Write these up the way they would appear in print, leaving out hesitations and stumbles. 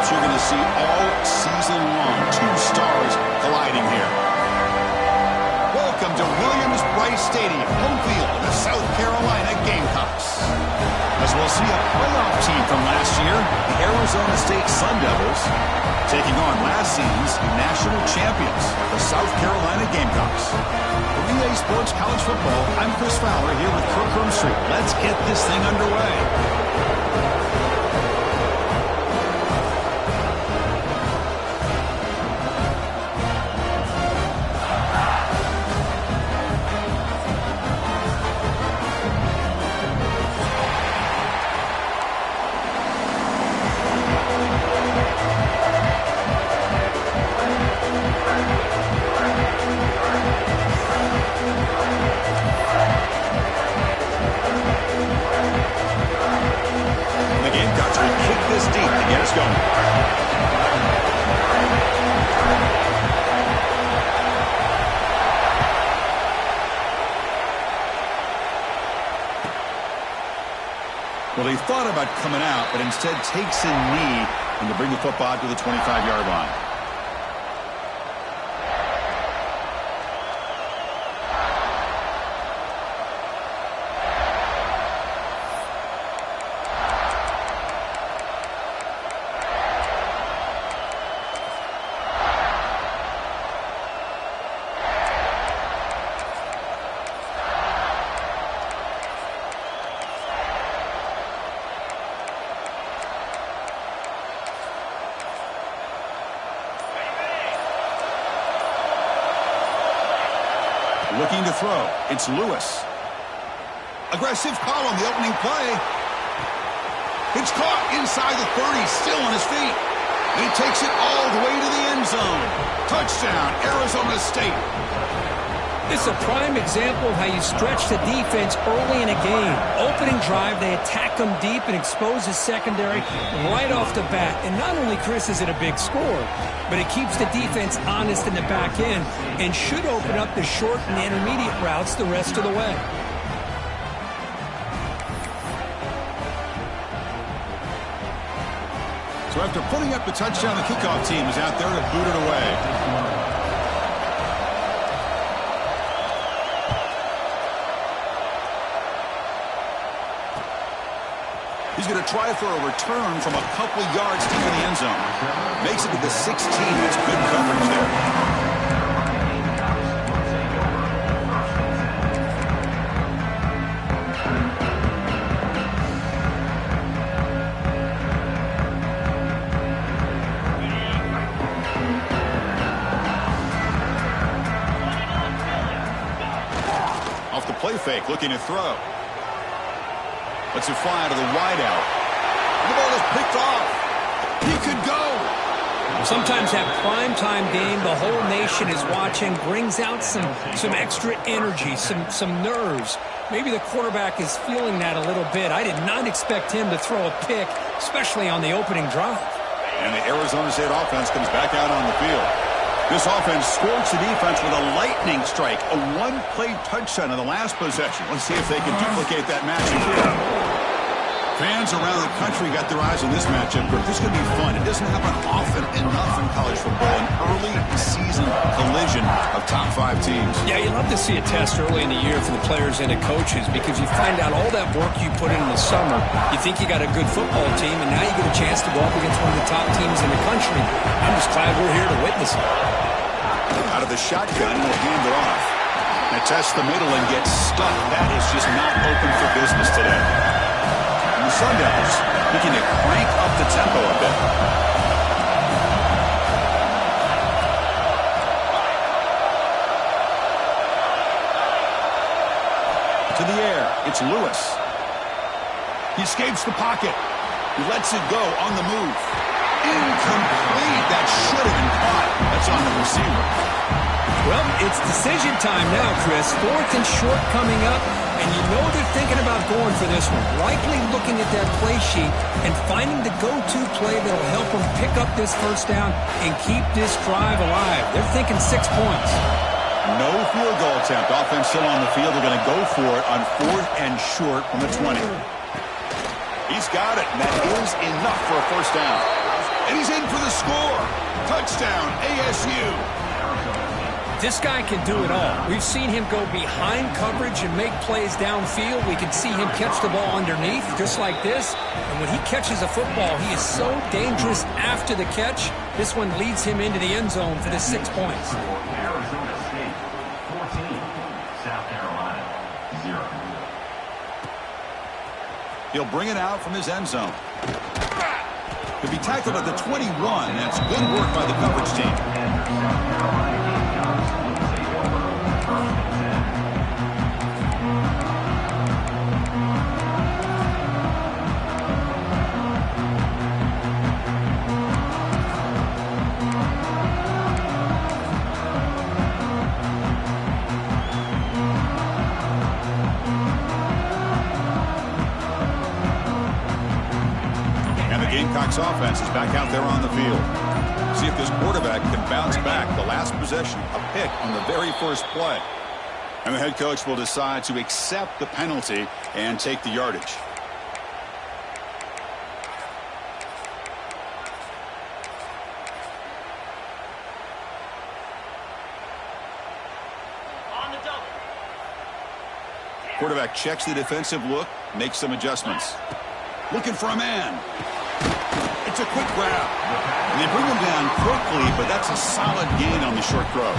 match you're going to see all season long. Two stars colliding here. Welcome to Williams-Brice Stadium, home field of the South Carolina Gamecocks. As we'll see a playoff team from last year, the Arizona State Sun Devils, taking on last season's national champions, the South Carolina Gamecocks. For EA Sports College Football, I'm Chris Fowler here with Kirk Street. Let's get this thing underway. Well, he thought about coming out, but instead takes a knee and to bring the football to the 25-yard line. Looking to throw. It's Lewis. Aggressive call on the opening play. It's caught inside the 30, still on his feet. He takes it all the way to the end zone. Touchdown, Arizona State. This is a prime example of how you stretch the defense early in a game. Opening drive, they attack them deep and expose the secondary right off the bat. And not only, Chris, is it a big score, but it keeps the defense honest in the back end and should open up the short and intermediate routes the rest of the way. So after putting up the touchdown, the kickoff team is out there to boot it away. He's going to try for a return from a couple yards deep in the end zone. Makes it to the 16. That's good coverage there. Off the play fake, looking to throw. Lets it fly to the wideout. The ball is picked off. He could go. Sometimes that primetime game, the whole nation is watching, brings out some extra energy, some nerves. Maybe the quarterback is feeling that a little bit. I did not expect him to throw a pick, especially on the opening drive. And the Arizona State offense comes back out on the field. This offense scorched the defense with a lightning strike, a one-play touchdown in the last possession. Let's see if they can duplicate that magic here. Fans around the country got their eyes on this matchup. This is going to be fun. It doesn't happen often enough in college football, an early season collision of top 5 teams. Yeah, you love to see a test early in the year for the players and the coaches because you find out all that work you put in the summer. You think you got a good football team, and now you get a chance to go up against one of the top teams in the country. I'm just glad we're here to witness it. Out of the shotgun, will hand it off. Now test the middle and gets stuck. That is just not open for business today. The Sun Devils looking to crank up the tempo a bit. To the air, it's Lewis. He escapes the pocket. He lets it go on the move. Incomplete. That should have been caught. That's on the receiver. Well, it's decision time now, Chris. 4th and short coming up. And you know they're thinking about going for this one. Likely looking at that play sheet and finding the go-to play that'll help them pick up this first down and keep this drive alive. They're thinking 6 points. No field goal attempt. Offense still on the field. They're going to go for it on 4th and short from the 20. He's got it, and that is enough for a first down. And he's in for the score. Touchdown, ASU. This guy can do it all. We've seen him go behind coverage and make plays downfield. We can see him catch the ball underneath, just like this. And when he catches a football, he is so dangerous after the catch. This one leads him into the end zone for the 6 points. Arizona State, 14. South Carolina, 0. He'll bring it out from his end zone. He'll be tackled at the 21. That's good work by the coverage team. Gamecocks offense is back out there on the field. See if this quarterback can bounce back. The last possession, a pick on the very first play. And the head coach will decide to accept the penalty and take the yardage. Quarterback checks the defensive look, makes some adjustments. Looking for a man. It's a quick grab. And they bring him down quickly, but that's a solid gain on the short throw.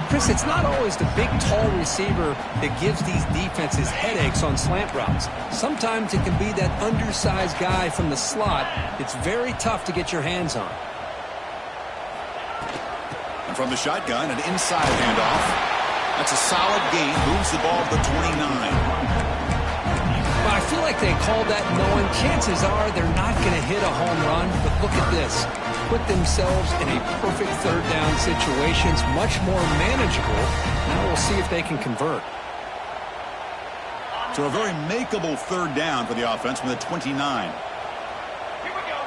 Chris, it's not always the big, tall receiver that gives these defenses headaches on slant routes. Sometimes it can be that undersized guy from the slot. It's very tough to get your hands on. And from the shotgun, an inside handoff. That's a solid gain. Moves the ball to the 29. I feel like they called that knowing chances are they're not going to hit a home run, but look at this. Put themselves in a perfect third down situation. It's much more manageable. Now we'll see if they can convert. So a very makeable third down for the offense from the 29. Here we go.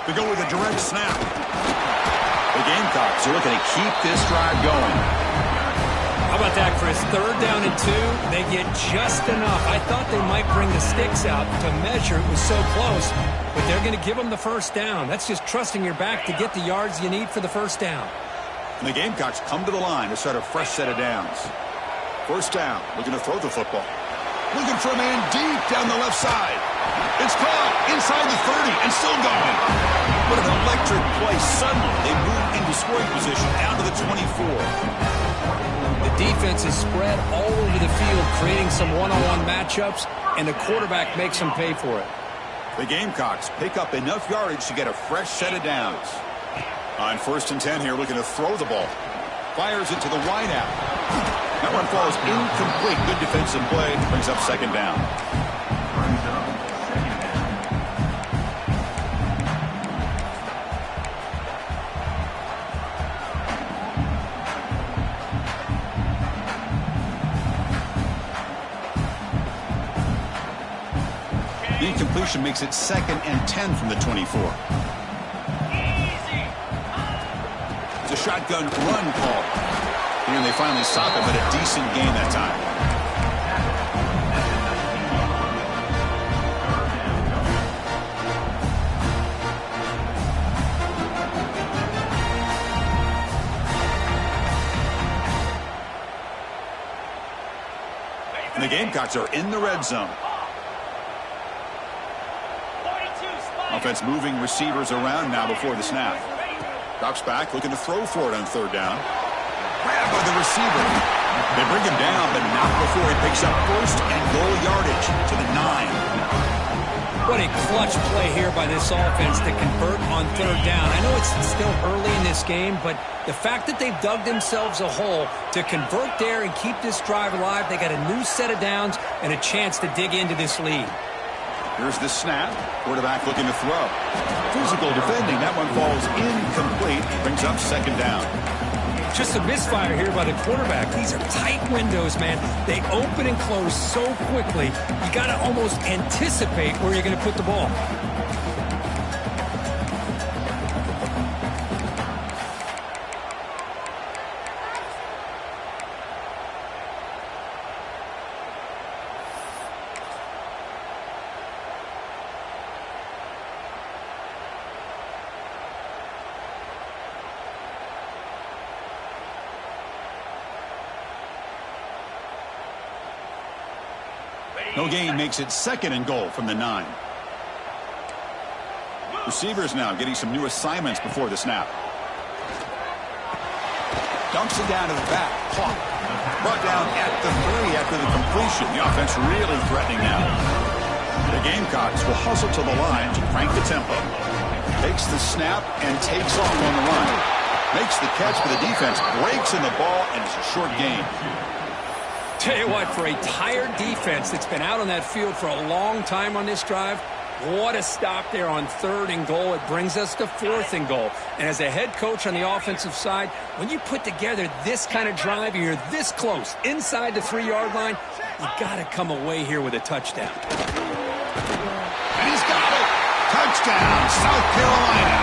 They go with a direct snap. The Gamecocks are looking to keep this drive going. How about that, Chris? Third down and 2. They get just enough. I thought they might bring the sticks out to measure. It was so close. But they're going to give them the first down. That's just trusting your back to get the yards you need for the first down. And the Gamecocks come to the line to start a fresh set of downs. First down. Looking to throw the football. Looking for a man deep down the left side. It's caught inside the 30 and still going. What an electric play. Suddenly they move into scoring position down to the 24. The defense is spread all over the field, creating some one-on-one matchups, and the quarterback makes them pay for it. The Gamecocks pick up enough yardage to get a fresh set of downs. On 1st and 10 here, looking to throw the ball. Fires it to the wide out. That one falls incomplete. Good defensive play. Brings up second down. The incompletion makes it 2nd and 10 from the 24. It's a shotgun run call. And they finally stop him, but a decent gain that time. And the Gamecocks are in the red zone. Offense moving receivers around now before the snap. Drops back, looking to throw for it on 3rd down. Grab by the receiver. They bring him down, but not before he picks up 1st and goal yardage to the 9. What a clutch play here by this offense to convert on 3rd down. I know it's still early in this game, but the fact that they've dug themselves a hole to convert there and keep this drive alive, they got a new set of downs and a chance to dig into this lead. Here's the snap. Quarterback looking to throw. Physical defending. That one falls incomplete. Brings up 2nd down. Just a misfire here by the quarterback. These are tight windows, man. They open and close so quickly. You got to almost anticipate where you're going to put the ball. No gain makes it 2nd and goal from the 9. Receivers now getting some new assignments before the snap. Dumps it down to the back. Caught. Brought down at the 3 after the completion. The offense really threatening now. The Gamecocks will hustle to the line to crank the tempo. Takes the snap and takes off on the run. Makes the catch, but the defense breaks in the ball, and it's a short gain. Tell you what, for a tired defense that's been out on that field for a long time on this drive, what a stop there on 3rd and goal. It brings us to 4th and goal. And as a head coach on the offensive side, when you put together this kind of drive and you're this close inside the 3-yard line, you got to come away here with a touchdown. And he's got it. Touchdown, South Carolina.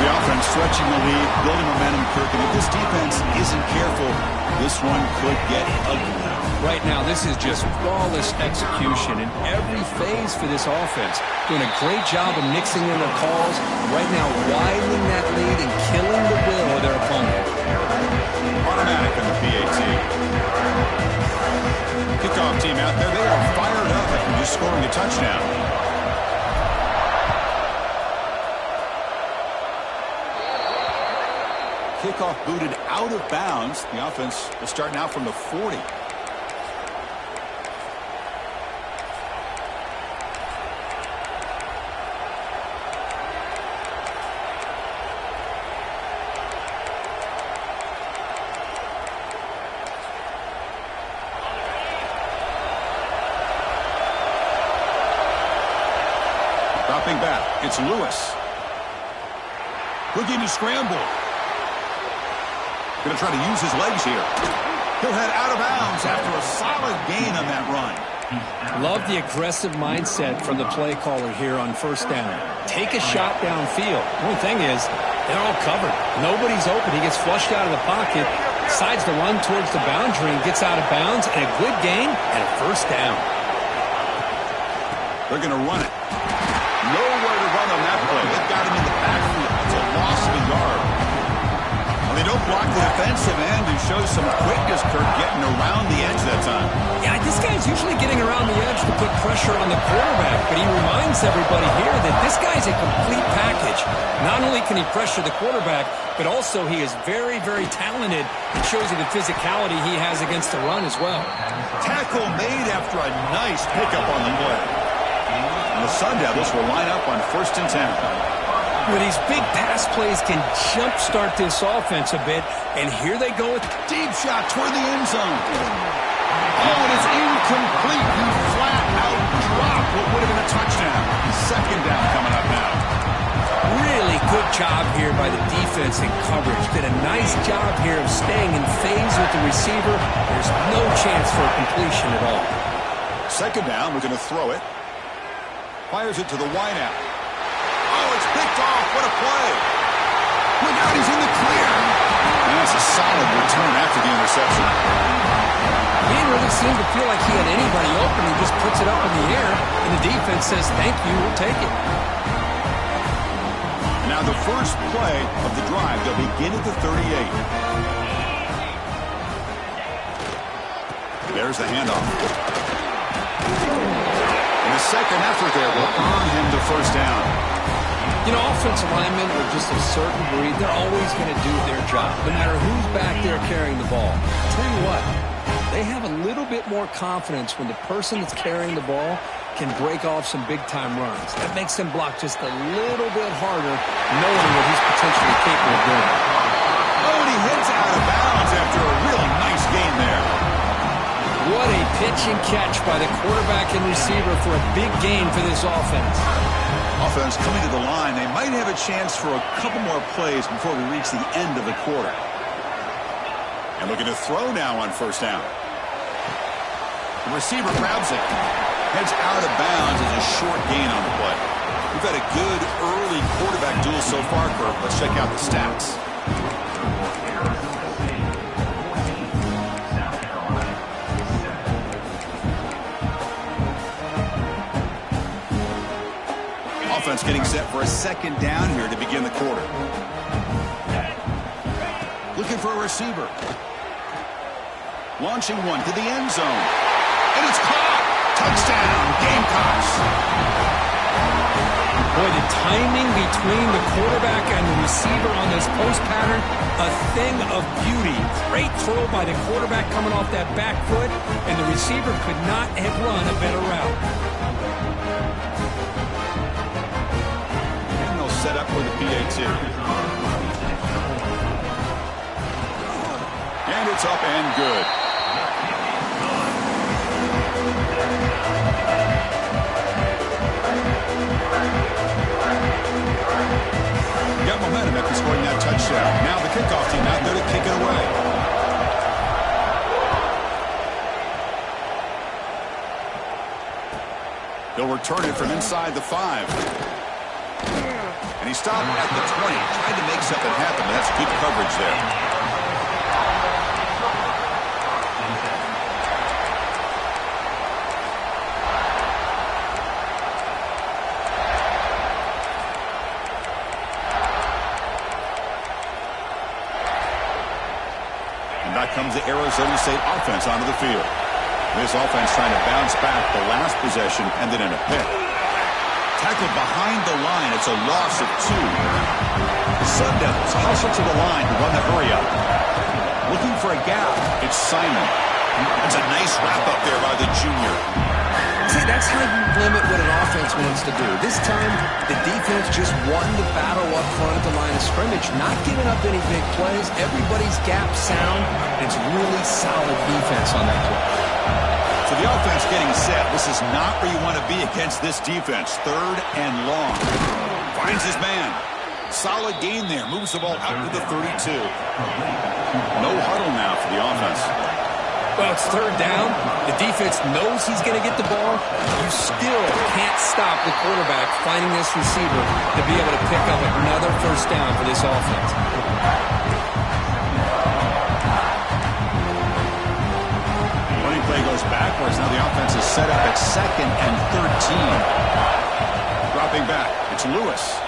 The offense stretching the lead, building momentum, Kirk. And if this defense isn't careful, this one could get ugly. Right now, this is just flawless execution in every phase for this offense. Doing a great job of mixing in their calls. Right now, widening that lead and killing the will of their opponent. Automatic on the PAT. Kickoff team out there, they are fired up after just scoring a touchdown. Kickoff booted out of bounds. The offense will start now from the 40. Dropping back, it's Lewis. Looking to scramble. Going to try to use his legs here. He'll head out of bounds after a solid gain on that run. Love the aggressive mindset from the play caller here on 1st down. Take a shot downfield. The only thing is, they're all covered. Nobody's open. He gets flushed out of the pocket, decides to run towards the boundary and gets out of bounds, and a good gain and a 1st down. They're going to run it. Nowhere to run on that play. They've got him in the backfield. It's a loss of a yard. They don't block the defensive end and show some quickness, Kirk, getting around the edge that time. Yeah, this guy's usually getting around the edge to put pressure on the quarterback, but he reminds everybody here that this guy's a complete package. Not only can he pressure the quarterback, but also he is very, very talented. It shows you the physicality he has against the run as well. Tackle made after a nice pickup on the play. And the Sun Devils will line up on 1st and 10. Well, these big pass plays can jumpstart this offense a bit, and here they go with deep shot toward the end zone. Oh, and it's incomplete. He flat out dropped what would have been a touchdown. 2nd down coming up now. Really good job here by the defense in coverage. Did a nice job here of staying in phase with the receiver. There's no chance for a completion at all. 2nd down, we're going to throw it. Fires it to the wideout. Oh, it's picked off. What a play. Look out, he's in the clear. And that's a solid return after the interception. He didn't really seem to feel like he had anybody open. He just puts it up in the air, and the defense says, thank you, we'll take it. Now the first play of the drive, they'll begin at the 38. There's the handoff. And the second effort there will earn him the 1st down. You know, offensive linemen are just a certain breed. They're always going to do their job, no matter who's back there carrying the ball. I'll tell you what, they have a little bit more confidence when the person that's carrying the ball can break off some big-time runs. That makes them block just a little bit harder, knowing what he's potentially capable of doing. Oh, and he heads out of bounds after a really nice gain there. What a pitch and catch by the quarterback and receiver for a big gain for this offense. Offense coming to the line. They might have a chance for a couple more plays before we reach the end of the quarter. And looking to throw now on 1st down. The receiver grabs it. Heads out of bounds as a short gain on the play. We've had a good early quarterback duel so far, Kirk. Let's check out the stats. Offense getting set for a 2nd down here to begin the quarter. Looking for a receiver. Launching one to the end zone. And it's caught. Touchdown, Gamecocks. Boy, the timing between the quarterback and the receiver on this post pattern, a thing of beauty. Great throw by the quarterback coming off that back foot, and the receiver could not have run a better route. And they'll set up for the PAT. And it's up and good. Got momentum after scoring that touchdown. Now the kickoff team out there to kick it away. They'll return it from inside the 5. And he stopped at the 20. Tried to make something happen, but that's good coverage there. Comes the Arizona State offense onto the field. This offense trying to bounce back. The last possession ended in a pick. Tackled behind the line. It's a loss of 2. The Sun Devils hustle to the line to run the hurry up. Looking for a gap. It's Simon. That's a nice wrap up there by the junior. See, that's how you limit what an offense wants to do. This time, the defense just won the battle up front at the line of scrimmage, not giving up any big plays. Everybody's gap sound. It's really solid defense on that play. So the offense getting set. This is not where you want to be against this defense. 3rd and long. Finds his man. Solid gain there. Moves the ball out to the 32. No huddle now for the offense. Well, it's 3rd down. The defense knows he's going to get the ball. You still can't stop the quarterback finding this receiver to be able to pick up another 1st down for this offense. Running play goes backwards. Now the offense is set up at 2nd and 13. Dropping back. It's Lewis.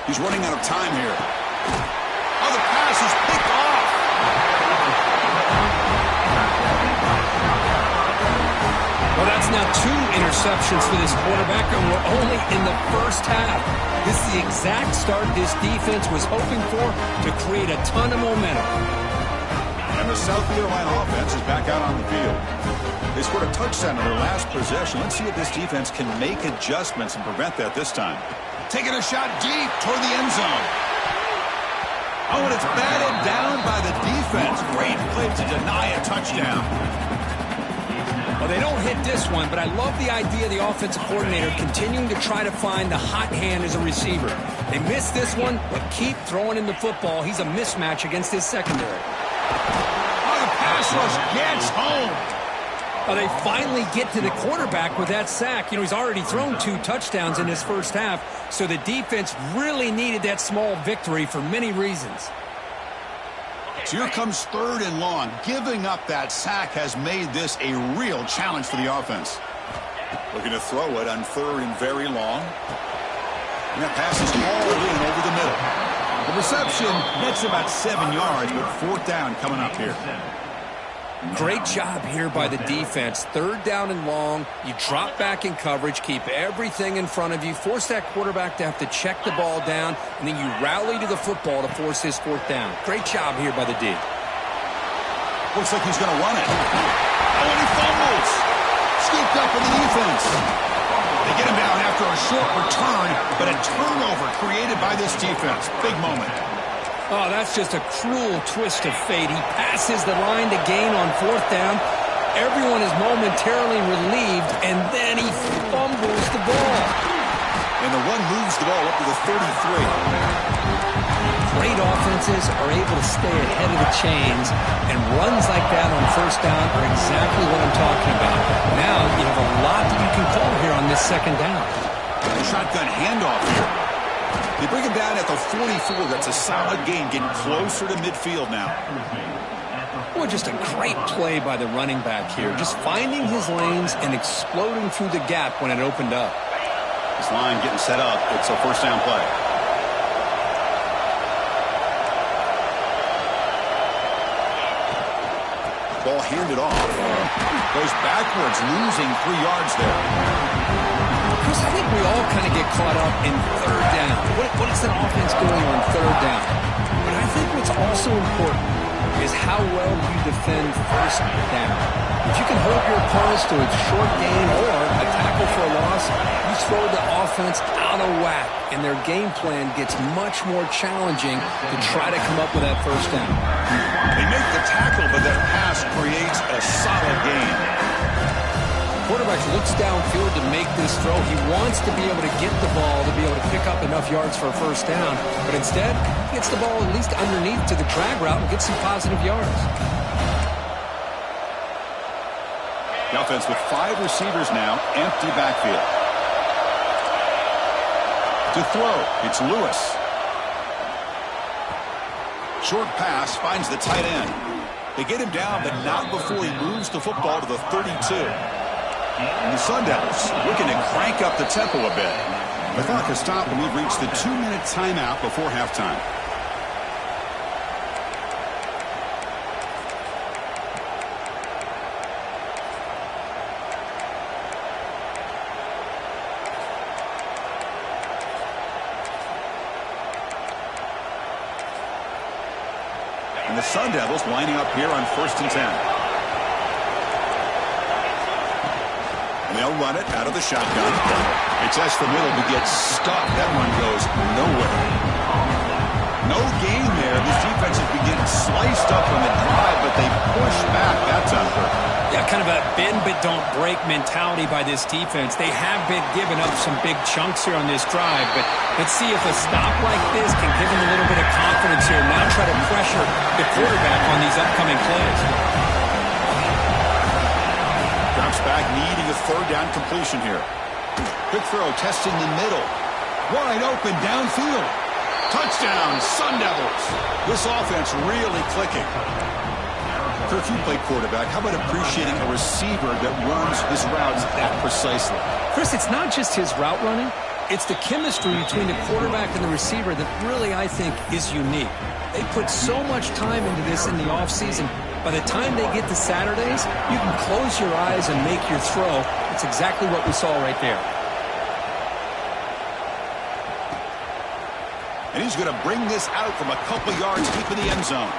He's running out of time here. Oh, the pass is picked off. Well, that's now 2 interceptions for this quarterback, and we're only in the 1st half. This is the exact start this defense was hoping for to create a ton of momentum. And the South Carolina offense is back out on the field. They scored a touchdown in their last possession. Let's see if this defense can make adjustments and prevent that this time. Taking a shot deep toward the end zone. Oh, and it's batted down by the defense. Great play to deny a touchdown. Well, they don't hit this one, but I love the idea of the offensive coordinator continuing to try to find the hot hand as a receiver. They missed this one, but keep throwing him the football. He's a mismatch against his secondary. Oh, the pass rush gets home. Well, they finally get to the quarterback with that sack. You know, he's already thrown 2 touchdowns in his 1st half, so the defense really needed that small victory for many reasons. So here comes 3rd and long. Giving up that sack has made this a real challenge for the offense. Looking to throw it on 3rd and very long. And that pass is hauled in over the middle. The reception nets about 7 yards, but 4th down coming up here. Great job here by the defense. 3rd down and long. You drop back in coverage, keep everything in front of you, force that quarterback to have to check the ball down, and then you rally to the football to force his 4th down. Great job here by the D. Looks like he's going to run it. Oh, and he fumbles. Scooped up in the defense. They get him down after a short return, but a turnover created by this defense. Big moment. Oh, that's just a cruel twist of fate. He passes the line to gain on 4th down. Everyone is momentarily relieved, and then he fumbles the ball. And the run moves the ball up to the 33. Great offenses are able to stay ahead of the chains, and runs like that on 1st down are exactly what I'm talking about. Now you have a lot that you can call here on this 2nd down. Shotgun handoff here. They bring him down at the 44. That's a solid gain, getting closer to midfield now. Boy, just a great play by the running back here. Just finding his lanes and exploding through the gap when it opened up. This line getting set up. It's a 1st down play. Ball handed off. Goes backwards, losing 3 yards there. Chris, I think we all kind of get caught up in third down. What is an offense doing on third down? But I think what's also important is how well you defend first down. If you can hold your opponents to a short gain or a tackle for a loss, you throw the offense out of whack, and their game plan gets much more challenging to try to come up with that first down. They make the tackle, but that pass creates a solid gain. Quarterback looks downfield to make this throw. He wants to be able to get the ball to be able to pick up enough yards for a first down, but instead, he gets the ball at least underneath to the drag route and gets some positive yards. The offense with 5 receivers now, empty backfield. To throw, it's Lewis. Short pass finds the tight end. They get him down, but not before he moves the football to the 32. And the Sun Devils looking to crank up the tempo a bit. The clock has stopped, and we've reached the 2-minute timeout before halftime. And the Sun Devils lining up here on 1st and 10. And they'll run it out of the shotgun. It's S the middle to get stuck. That one goes nowhere. No gain there. This defense has been getting sliced up on the drive, but they push back that time. Yeah, kind of a bend but don't break mentality by this defense. They have been giving up some big chunks here on this drive, but let's see if a stop like this can give them a little bit of confidence here. Now try to pressure the quarterback on these upcoming plays. Drops back, needing a 3rd down completion here. Quick throw, testing the middle. Wide open downfield. Touchdown, Sun Devils. This offense really clicking. Kirk, you play quarterback. How about appreciating a receiver that runs his routes that precisely? Chris, it's not just his route running. It's the chemistry between the quarterback and the receiver that really, I think, is unique. They put so much time into this in the offseason. By the time they get to Saturdays, you can close your eyes and make your throw. It's exactly what we saw right there. And he's going to bring this out from a couple yards deep in the end zone.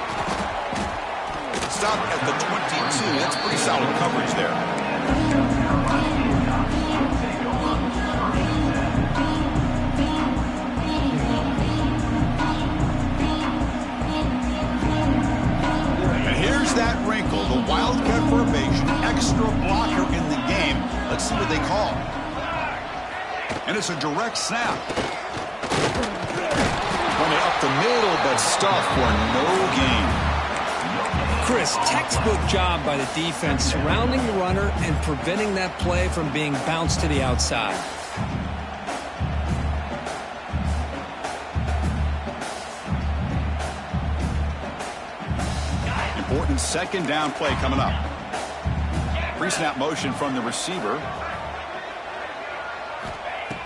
Stop at the 22. That's pretty solid coverage there. That wrinkle, the wildcat formation, extra blocker in the game. Let's see what they call. And it's a direct snap. Running up the middle, but stuff for no gain. Chris, textbook job by the defense surrounding the runner and preventing that play from being bounced to the outside. Important 2nd down play coming up. Pre-snap motion from the receiver.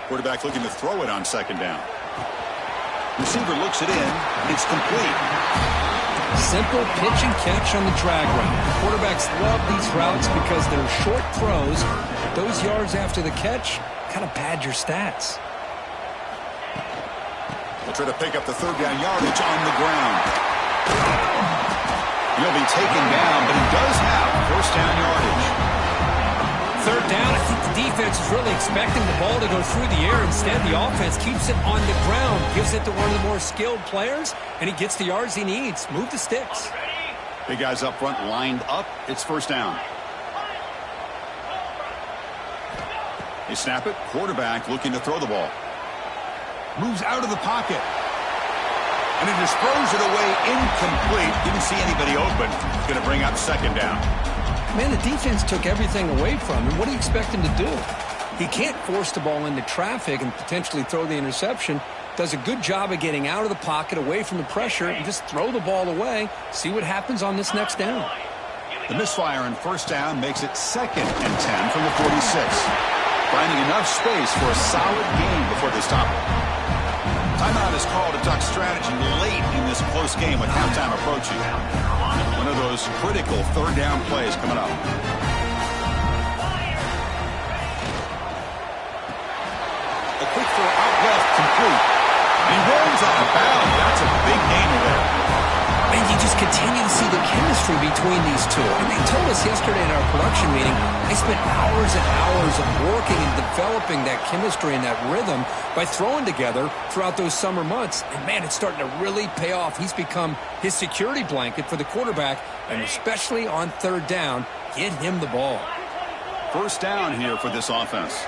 Quarterback looking to throw it on 2nd down. Receiver looks it in. It's complete. Simple pitch and catch on the drag route. Quarterbacks love these routes because they're short throws. Those yards after the catch kind of pad your stats. They'll try to pick up the 3rd down yardage on the ground. He'll be taken down, but he does have 1st down yardage. 3rd down, I think the defense is really expecting the ball to go through the air. Instead, the offense keeps it on the ground, gives it to one of the more skilled players, and he gets the yards he needs. Move the sticks. Big guys up front lined up. It's 1st down. They snap it. Quarterback looking to throw the ball. Moves out of the pocket. And it just throws it away incomplete. Didn't see anybody open. It's going to bring up 2nd down. Man, the defense took everything away from him. What do you expect him to do? He can't force the ball into traffic and potentially throw the interception. Does a good job of getting out of the pocket, away from the pressure, and just throw the ball away. See what happens on this next down. The misfire on 1st down makes it 2nd and 10 from the 46. Finding enough space for a solid gain before they stop it. Timeout is called to duck strategy late in this close game with halftime approaching. One of those critical third down plays coming up. A quick throw out left, complete. He rolls out of bounds. That's a big gain there. And you just continue to see the chemistry between these two. And they told us yesterday in our production meeting, they spent hours and hours of working and developing that chemistry and that rhythm by throwing together throughout those summer months. And, man, it's starting to really pay off. He's become his security blanket for the quarterback, and especially on third down, get him the ball. First down here for this offense.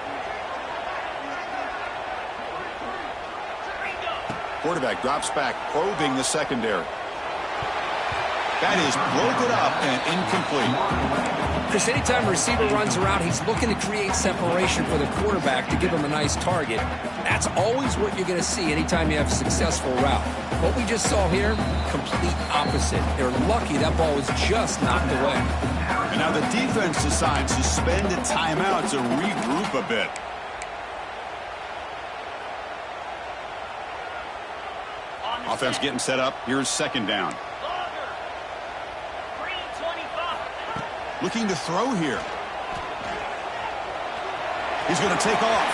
Quarterback drops back, probing the secondary. That is broken up and incomplete. Chris, anytime a receiver runs around, he's looking to create separation for the quarterback to give him a nice target. That's always what you're going to see anytime you have a successful route. What we just saw here, complete opposite. They're lucky that ball was just knocked away. And now the defense decides to spend a timeout to regroup a bit. Offense getting set up. Here's second down. Looking to throw here. He's going to take off.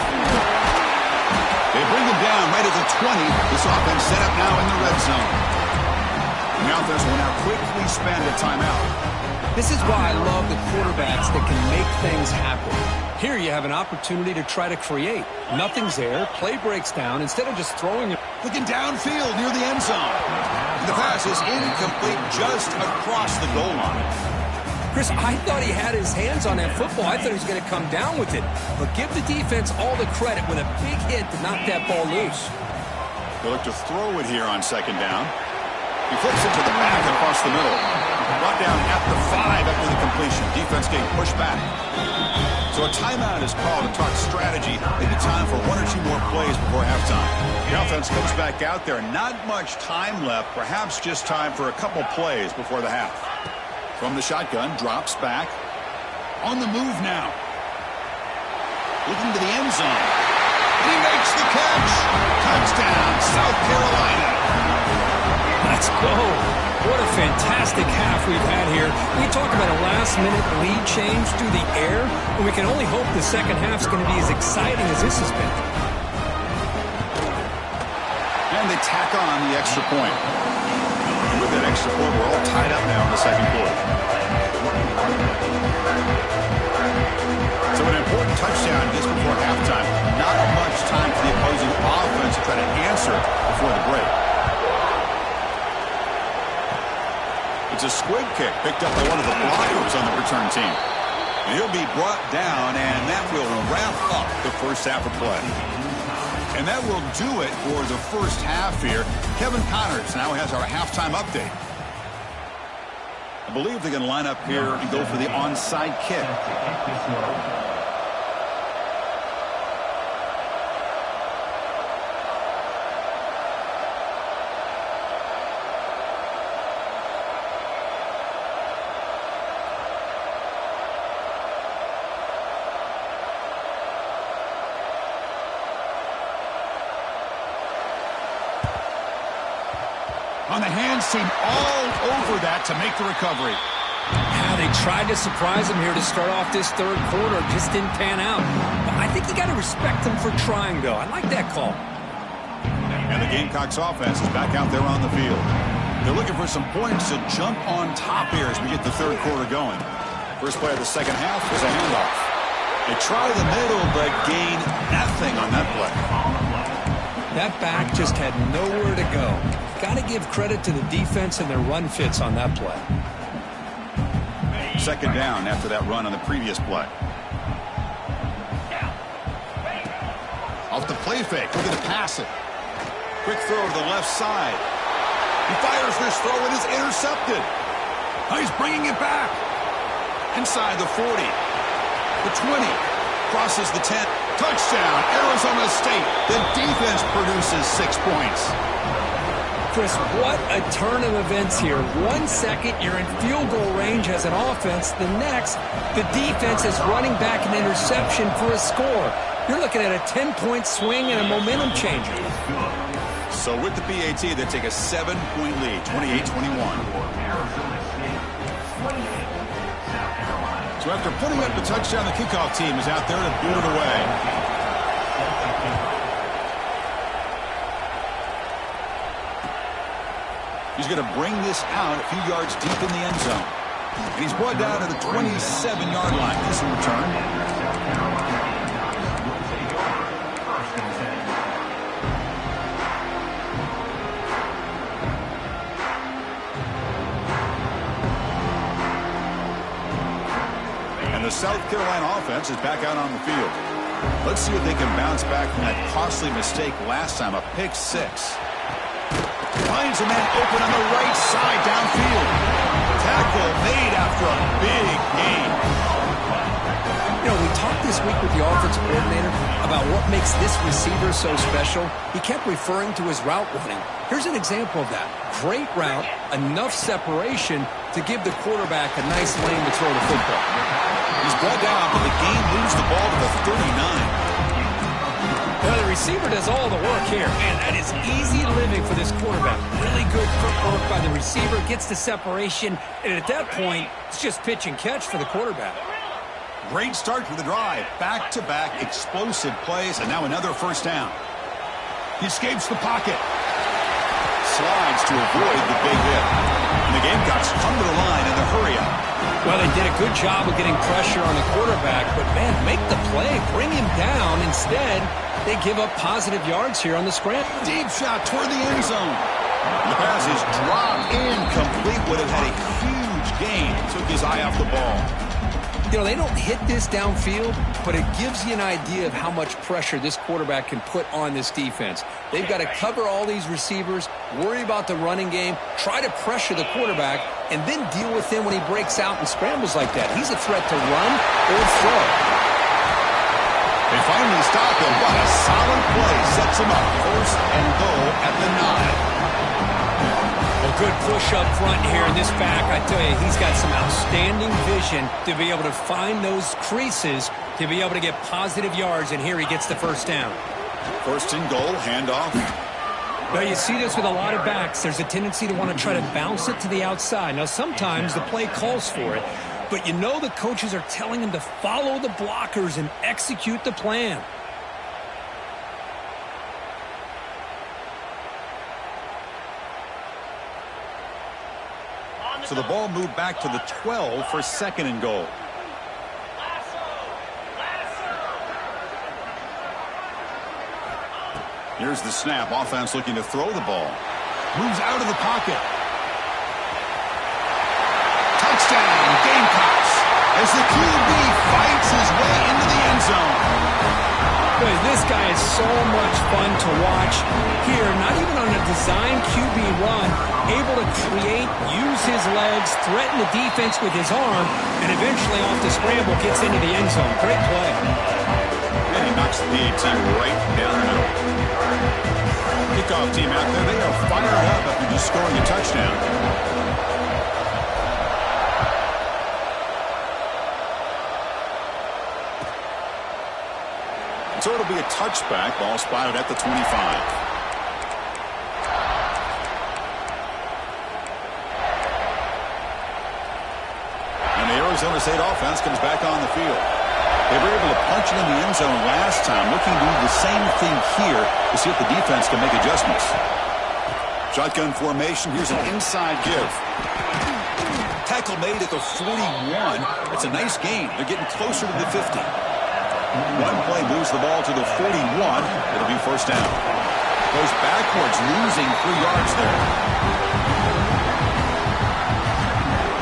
They bring him down right at the 20. This offense set up now in the red zone. And the offense will now quickly spend a timeout. This is why I love the quarterbacks that can make things happen. Here you have an opportunity to try to create. Nothing's there. Play breaks down. Instead of just throwing it. Looking downfield near the end zone. And the pass is incomplete just across the goal line. Chris, I thought he had his hands on that football. I thought he was going to come down with it. But give the defense all the credit with a big hit to knock that ball loose. They look to throw it here on second down. He flips it to the back across the middle. Brought down at the 5 after the completion. Defense getting pushed back. So a timeout is called to talk strategy. Maybe time for one or two more plays before halftime. The offense comes back out there. Not much time left. Perhaps just time for a couple plays before the half. From the shotgun, drops back. On the move now. Looking to the end zone. And he makes the catch. Touchdown, South Carolina. Let's go. What a fantastic half we've had here. We talk about a last-minute lead change through the air, and we can only hope the second half's going to be as exciting as this has been. And they tack on the extra point. And with that extra point, we're all tied up now in the second quarter. So an important touchdown just before halftime. Not much time for the opposing offense to try to answer before the break. It's a squib kick picked up by one of the blockers on the return team. And he'll be brought down, and that will wrap up the first half of play. And that will do it for the first half here. Kevin Connors now has our halftime update. I believe they're going to line up here and go for the onside kick. On the hands team all over that to make the recovery. Yeah, they tried to surprise him here to start off this third quarter. Just didn't pan out. But I think you got to respect them for trying, though. I like that call. And the Gamecocks offense is back out there on the field. They're looking for some points to jump on top here as we get the third quarter going. First play of the second half was a handoff. They try the middle, but gain nothing on that play. That back just had nowhere to go. Got to give credit to the defense and their run fits on that play. Second down after that run on the previous play. Off the play fake, looking to pass it. Quick throw to the left side. He fires this throw, it is intercepted. Now he's bringing it back. Inside the 40. The 20. Crosses the 10. Touchdown, Arizona State. The defense produces 6 points. Chris, what a turn of events here. 1 second, you're in field goal range as an offense. The next, the defense is running back an interception for a score. You're looking at a 10-point swing and a momentum changer. So with the PAT, they take a 7-point lead, 28-21. South Carolina. So after putting up the touchdown, the kickoff team is out there to boot it away. He's going to bring this out a few yards deep in the end zone. And he's brought down to the 27-yard line. This will return. And the South Carolina offense is back out on the field. Let's see if they can bounce back from that costly mistake last time, a pick six. Finds a man open on the right side downfield. Tackle made after a big gain. You know, we talked this week with the offensive coordinator about what makes this receiver so special. He kept referring to his route running. Here's an example of that. Great route, enough separation to give the quarterback a nice lane to throw the football. He's brought down, but the game moves the ball to the 39. Well, the receiver does all the work here. Man, that is easy living for this quarterback. Really good footwork by the receiver, gets the separation, and at that point, it's just pitch and catch for the quarterback. Great start for the drive. Back-to-back explosive plays, and now another first down. He escapes the pocket. Slides to avoid the big hit. And the Gamecocks come to the line in the hurry-up. Well, they did a good job of getting pressure on the quarterback, but, man, make the play. Bring him down. Instead, they give up positive yards here on the scramble. Deep shot toward the end zone. The pass is dropped incomplete. Would have had a huge gain. Took his eye off the ball. You know, they don't hit this downfield, but it gives you an idea of how much pressure this quarterback can put on this defense. They've got to cover all these receivers, worry about the running game, try to pressure the quarterback, and then deal with him when he breaks out and scrambles like that. He's a threat to run or throw. They finally stop him, but a solid play sets him up. First and goal at the 9. Well, good push up front here in this back. I tell you, he's got some outstanding vision to be able to find those creases, to be able to get positive yards, and here he gets the first down. First and goal, handoff. Well, you see this with a lot of backs. There's a tendency to want to try to bounce it to the outside. Now, sometimes the play calls for it, but you know the coaches are telling him to follow the blockers and execute the plan. So the ball moved back to the 12 for second and goal. Here's the snap. Offense looking to throw the ball. Moves out of the pocket. Touchdown, Gamecocks, as the QB fights his way into the end zone. Boy, this guy is so much fun to watch here. Not even on a design QB run, able to create, use his legs, threaten the defense with his arm, and eventually off the scramble gets into the end zone. Great play. And he knocks the PAT right down the middle. Kickoff team out there, they are fired up after just scoring a touchdown. So it'll be a touchback. Ball spotted at the 25. And the Arizona State offense comes back on the field. They were able to punch it in the end zone last time, looking to do the same thing here to see if the defense can make adjustments. Shotgun formation. Here's an inside give. Tackle made at the 41. That's a nice gain. They're getting closer to the 50. One play moves the ball to the 41. It'll be first down. Goes backwards, losing 3 yards there.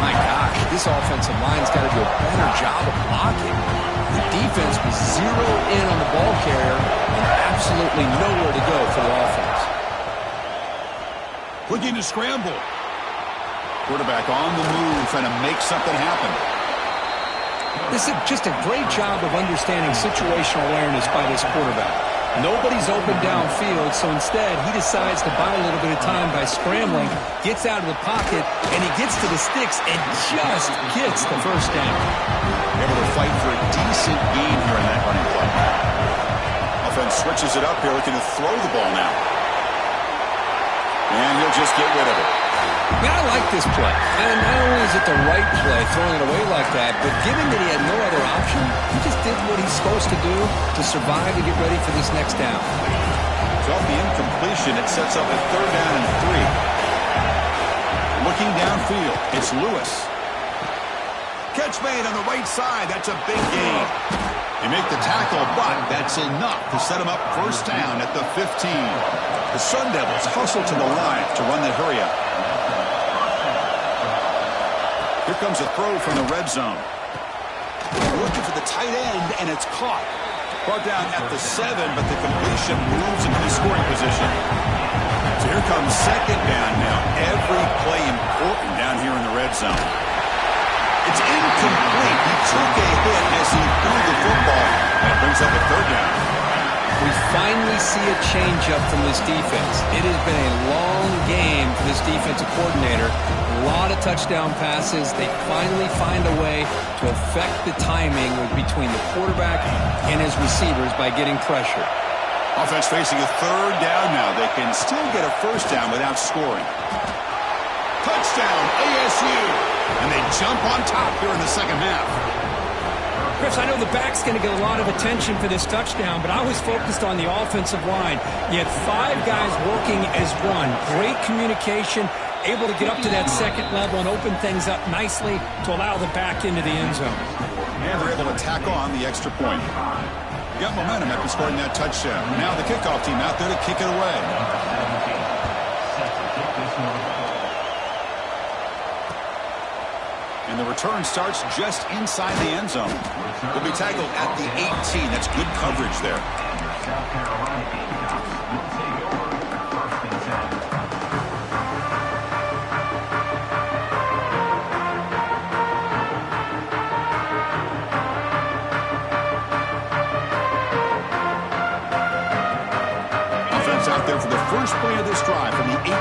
My gosh, this offensive line's got to do a better job of blocking. The defense was zeroed in on the ball carrier and absolutely nowhere to go for the offense. Looking to scramble. Quarterback on the move, trying to make something happen. This is just a great job of understanding situational awareness by this quarterback. Nobody's open downfield, so instead he decides to buy a little bit of time by scrambling, gets out of the pocket, and he gets to the sticks and just gets the first down. Able to fight for a decent gain here in that running play. Offense switches it up here, looking to throw the ball now. And he'll just get rid of it. Yeah, I like this play. And not only is it the right play, throwing it away like that, but given that he had no other option, he just did what he's supposed to do to survive and get ready for this next down. So off the incompletion, it sets up a 3rd down and 3. Looking downfield, it's Lewis. Catch made on the right side. That's a big gain. They make the tackle, but that's enough to set him up 1st down at the 15. The Sun Devils hustle to the line to run the hurry-up. Here comes a throw from the red zone. Looking for the tight end, and it's caught. Brought down at the 7, but the completion moves into the scoring position. So here comes 2nd down now. Every play important down here in the red zone. It's incomplete. He took a hit as he threw the football. That brings up a 3rd down. We finally see a change-up from this defense. It has been a long game for this defensive coordinator. A lot of touchdown passes. They finally find a way to affect the timing between the quarterback and his receivers by getting pressure. Offense facing a 3rd down now. They can still get a 1st down without scoring. Touchdown, ASU. And they jump on top here in the 2nd half. Chris, I know the back's going to get a lot of attention for this touchdown, but I was focused on the offensive line. You had 5 guys working as one. Great communication, able to get up to that 2nd level and open things up nicely to allow the back into the end zone. And they're able to tack on the extra point. Got momentum after scoring that touchdown. Now the kickoff team out there to kick it away. And the return starts just inside the end zone. Will be tackled at the 18. That's good coverage there. South Carolina Gamecocks will take over 1st and 10. Offense out there for the first play of this drive from the 18.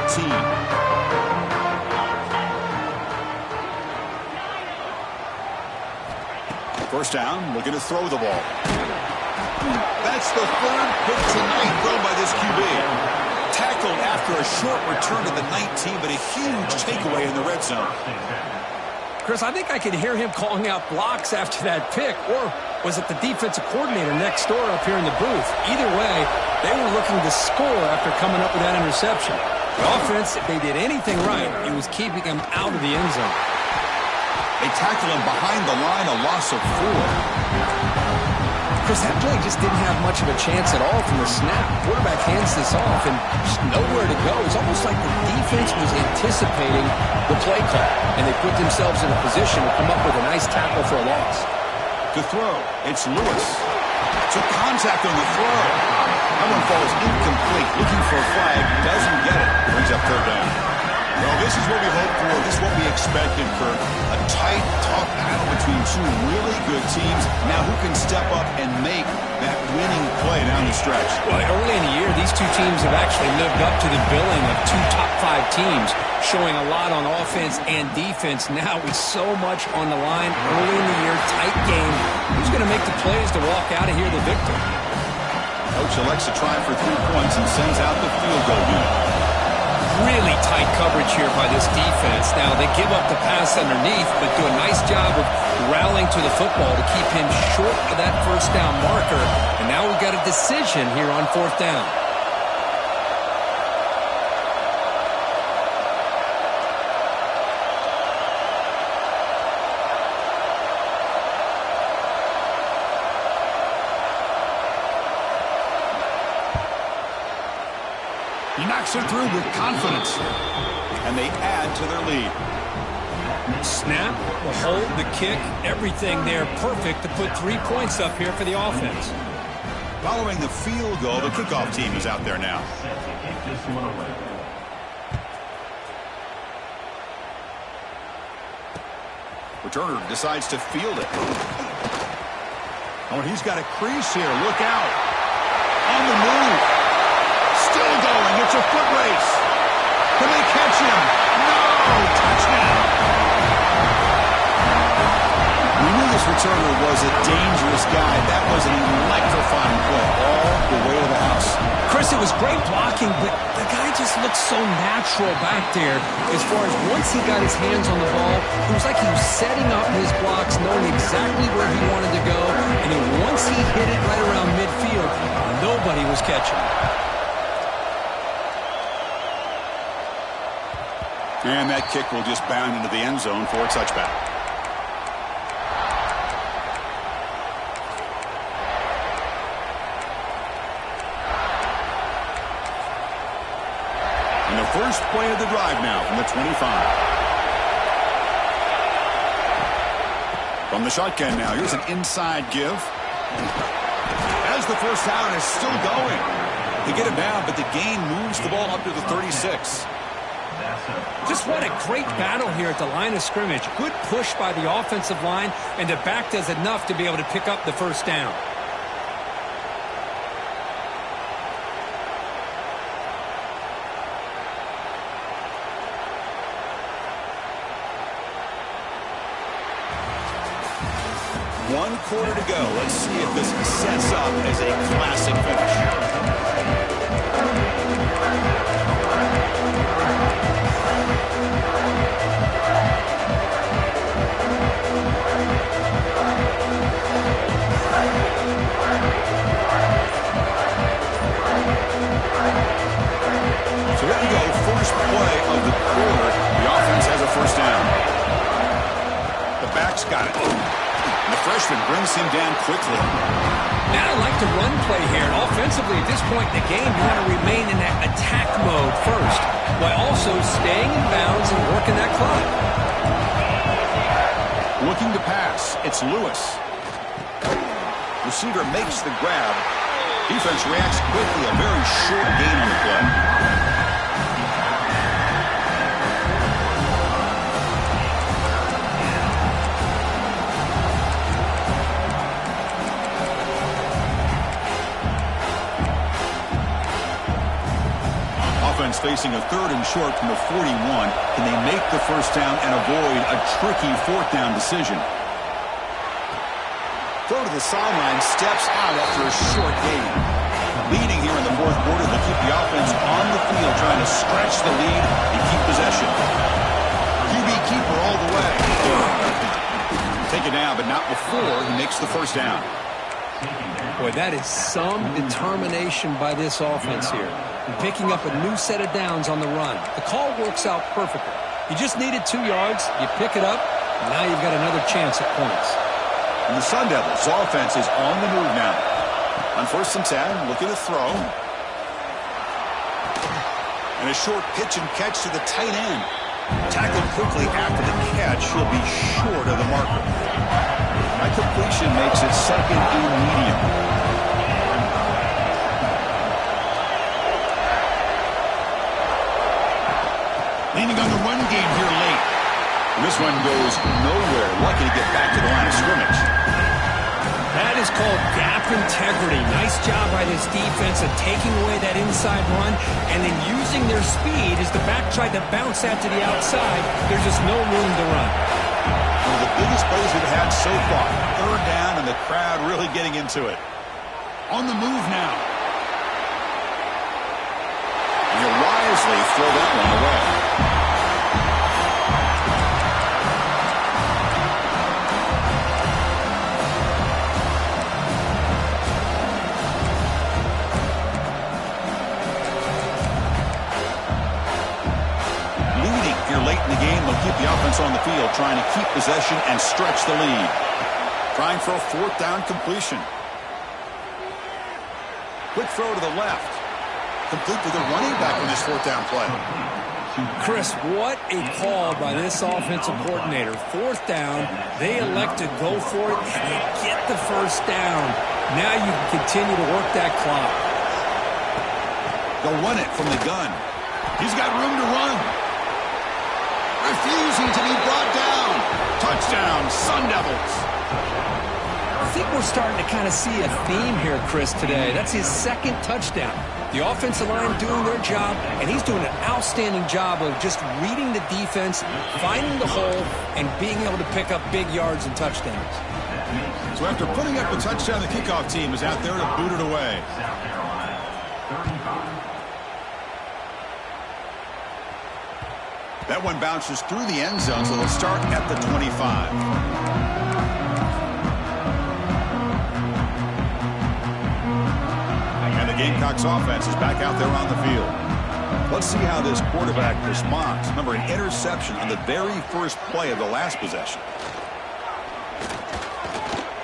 First down, looking to throw the ball. That's the 3rd pick tonight thrown by this QB. Tackled after a short return to the 19, but a huge takeaway in the red zone. Chris, I think I could hear him calling out blocks after that pick, or was it the defensive coordinator next door up here in the booth? Either way, they were looking to score after coming up with that interception. The offense, if they did anything right, it was keeping him out of the end zone. They tackle him behind the line, a loss of 4. Chris, that play just didn't have much of a chance at all from the snap. Quarterback hands this off and just nowhere to go. It's almost like the defense was anticipating the play call, and they put themselves in a position to come up with a nice tackle for a loss. To throw, it's Lewis. Took contact on the throw. That one falls incomplete. Looking for a flag, doesn't get it. Brings up 3rd down. Well, this is what we hoped for. This is what we expected, Kirk. A tight, tough battle between 2 really good teams. Now who can step up and make that winning play down the stretch? Well, early in the year, these 2 teams have actually lived up to the billing of 2 top 5 teams, showing a lot on offense and defense. Now with so much on the line early in the year, tight game. Who's going to make the plays to walk out of here the victor? Coach elects to try for 3 points and sends out the field goal unit. Really tight coverage here by this defense. Now, they give up the pass underneath, but do a nice job of rallying to the football to keep him short of that 1st down marker. And now we've got a decision here on 4th down. He knocks it through with confidence, and they add to their lead. Snap, the hold, the kick, everything there perfect to put 3 points up here for the offense. Following the field goal, the kickoff team is out there now. Set to kick this one away. Returner decides to field it. Oh, he's got a crease here. Look out. On the move. Still going. It's a foot race. Can they catch him? No! Touchdown. We knew this returner was a dangerous guy. That was an electrifying play all the way to the house. Chris, Chris, it was great blocking, but the guy just looked so natural back there as far as once he got his hands on the ball, it was like he was setting up his blocks, knowing exactly where he wanted to go, and then once he hit it right around midfield, nobody was catching it. And that kick will just bound into the end zone for a touchback. And the first play of the drive now from the 25. From the shotgun now, here's an inside give. As the first down is still going. They get it down, but the gain moves the ball up to the 36. Just what a great battle here at the line of scrimmage. Good push by the offensive line, and the back does enough to be able to pick up the first down. One quarter to go. Let's see if this sets up as a classic finish. So here we go, first play of the quarter. The offense has a first down. The back's got it. And the freshman brings him down quickly. Now I like the run play here. And offensively, at this point in the game, you want to remain in that attack mode first, while also staying in bounds and working that clock. Looking to pass. It's Lewis. Receiver makes the grab. Defense reacts quickly. A very short gain on the play. Offense facing a third and short from the 41. Can they make the first down and avoid a tricky fourth down decision? Throw to the sideline, steps out after a short gain. Leading here in the fourth quarter, they keep the offense on the field, trying to stretch the lead and keep possession. QB keeper all the way. Take it down, but not before he makes the first down. Boy, that is some determination by this offense here. And picking up a new set of downs on the run. The call works out perfectly. You just needed 2 yards, you pick it up, and now you've got another chance at points. And the Sun Devils' offense is on the move now. On 1st and 10, looking to throw. And a short pitch and catch to the tight end. Tackled quickly after the catch. He'll be short of the marker. That completion makes it second and medium. Leaning on the run game here late. And this one goes nowhere. Lucky to get back to the line of scrimmage. That is called gap integrity. Nice job by this defense of taking away that inside run and then using their speed as the back tried to bounce that to the outside. There's just no room to run. One of the biggest plays we've had so far. Third down and the crowd really getting into it. On the move now. And he'll wisely throw that one away. Late in the game, they'll keep the offense on the field, trying to keep possession and stretch the lead. Trying for a fourth down completion. Quick throw to the left. Complete to the running back on this fourth down play. Chris, what a call by this offensive coordinator. Fourth down, they elect to go for it, and they get the first down. Now you can continue to work that clock. They'll run it from the gun. He's got room to run. Refusing to be brought down. Touchdown, Sun Devils. I think we're starting to kind of see a theme here, Chris, today. That's his second touchdown. The offensive line doing their job, and he's doing an outstanding job of just reading the defense, finding the hole, and being able to pick up big yards and touchdowns. So after putting up a touchdown, the kickoff team is out there to boot it away. That one bounces through the end zone, so they'll start at the 25. And the Gamecocks offense is back out there on the field. Let's see how this quarterback responds. Remember, an interception on the very first play of the last possession.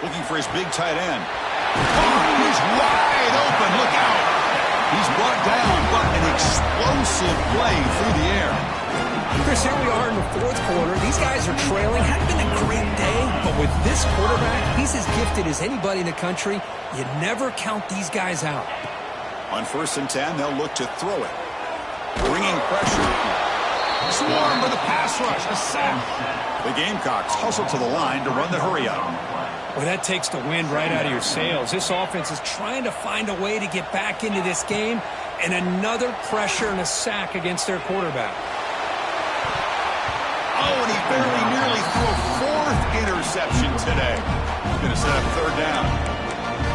Looking for his big tight end. Oh, he's wide open. Look out. He's brought down, but an explosive play through the air. Chris, here we are in the fourth quarter. These guys are trailing. Hadn't been a great day, but with this quarterback, he's as gifted as anybody in the country. You never count these guys out. On 1st and 10, they'll look to throw it. Bringing pressure. Swarmed by the pass rush. A sack. The Gamecocks hustle to the line to run the hurry up. Well, that takes the wind right out of your sails. This offense is trying to find a way to get back into this game, and another pressure and a sack against their quarterback. Oh, and he barely nearly threw a 4th interception today. He's going to set up 3rd down.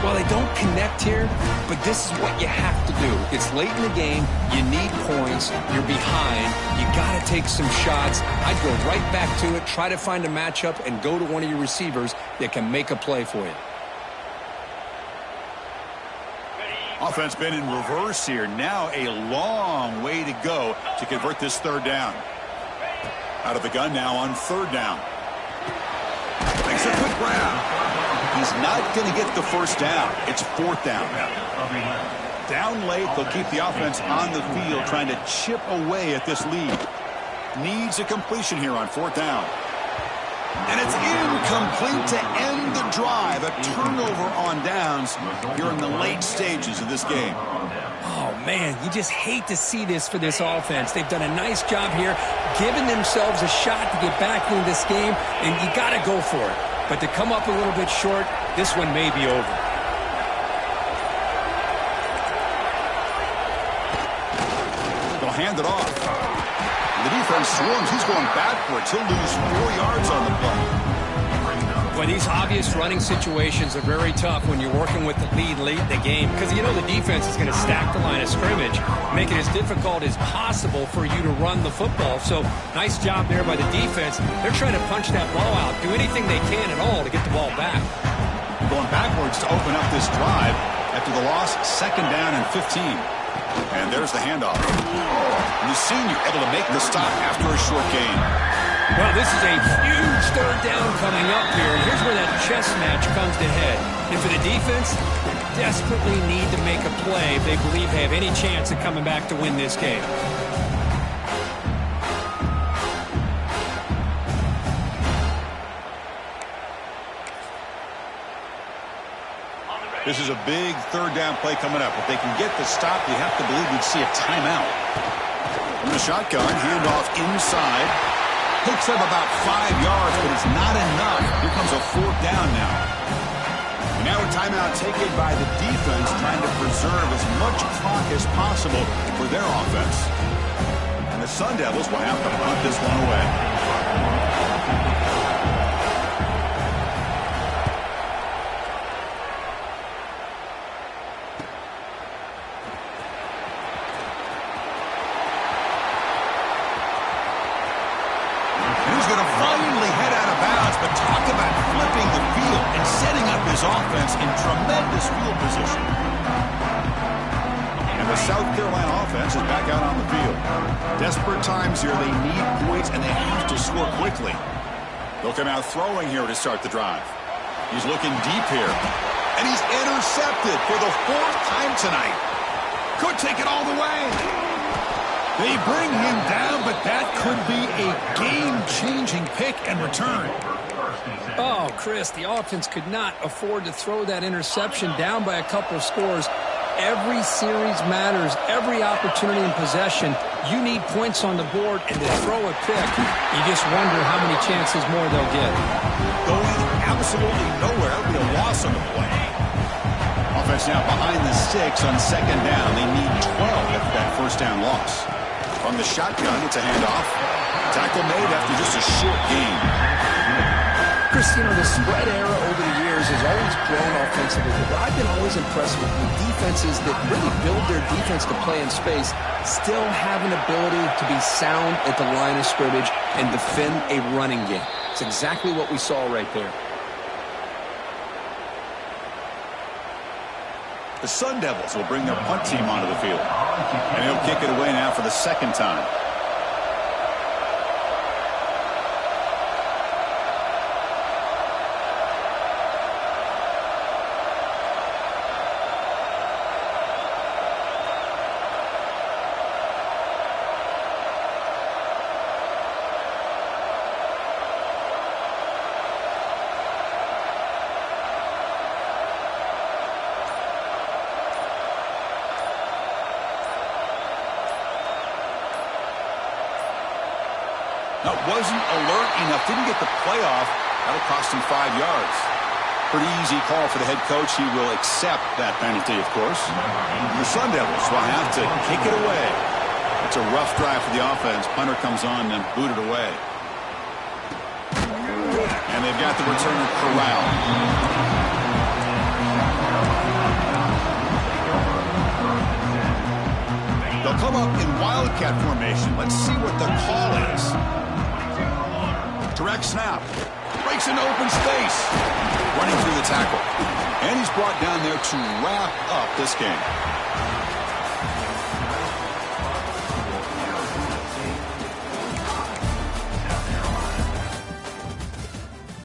Well, they don't connect here, but this is what you have to do. It's late in the game. You need points. You're behind. You got to take some shots. I'd go right back to it, try to find a matchup, and go to one of your receivers that can make a play for you. Offense been in reverse here. Now a long way to go to convert this 3rd down. Out of the gun now on 3rd down. Makes a quick grab. He's not going to get the 1st down. It's 4th down. Down late, they'll keep the offense on the field trying to chip away at this lead. Needs a completion here on 4th down. And it's incomplete to end the drive. A turnover on downs here in the late stages of this game. Oh, man, you just hate to see this for this offense. They've done a nice job here, giving themselves a shot to get back into this game, and you got to go for it. But to come up a little bit short, this one may be over. They'll hand it off. The defense swarms. He's going backwards. He'll lose 4 yards on the play. Well, these obvious running situations are very tough when you're working with the lead late in the game, because you know the defense is going to stack the line of scrimmage, make it as difficult as possible for you to run the football. So nice job there by the defense. They're trying to punch that ball out, do anything they can at all to get the ball back. Going backwards to open up this drive after the loss, 2nd down and 15. And there's the handoff. And the senior able to make the stop after a short gain. Well, this is a huge 3rd down coming up here. Here's where that chess match comes to head. And for the defense, they desperately need to make a play if they believe they have any chance of coming back to win this game. This is a big 3rd down play coming up. If they can get the stop, you have to believe we'd see a timeout. From the shotgun, handoff inside. Picks up about 5 yards, but it's not enough. Here comes a 4th down now. And now a timeout taken by the defense, trying to preserve as much clock as possible for their offense. And the Sun Devils will have to punt this one away. Offense in tremendous field position. And the South Carolina offense is back out on the field. Desperate times here. They need points, and they have to score quickly. They'll come out throwing here to start the drive. He's looking deep here. And he's intercepted for the 4th time tonight. Could take it all the way. They bring him down, but that could be a game-changing pick and return. Oh, Chris, the offense could not afford to throw that interception down by a couple of scores. Every series matters. Every opportunity in possession, you need points on the board, and to throw a pick, you just wonder how many chances more they'll get. Going absolutely nowhere. It'll be a loss on the play. Offense now behind the 6 on 2nd down. They need 12 after that 1st down loss. From the shotgun, it's a handoff. Tackle made after just a short gain. Chris, you know, the spread era over the years Steelers has always grown offensively, but I've been always impressed with the defenses that really build their defense to play in space, still have an ability to be sound at the line of scrimmage and defend a running game. It's exactly what we saw right there. The Sun Devils will bring their punt team onto the field. And he'll kick it away now for the second time. That wasn't alert enough. Didn't get the playoff. That'll cost him 5 yards. Pretty easy call for the head coach. He will accept that penalty, of course. The Sun Devils will have to kick it away. It's a rough drive for the offense. Punter comes on and booted away. And they've got the returner corralled. They'll come up in wildcat formation. Let's see what the call is. Direct snap. Breaks into open space. Running through the tackle. And he's brought down there to wrap up this game.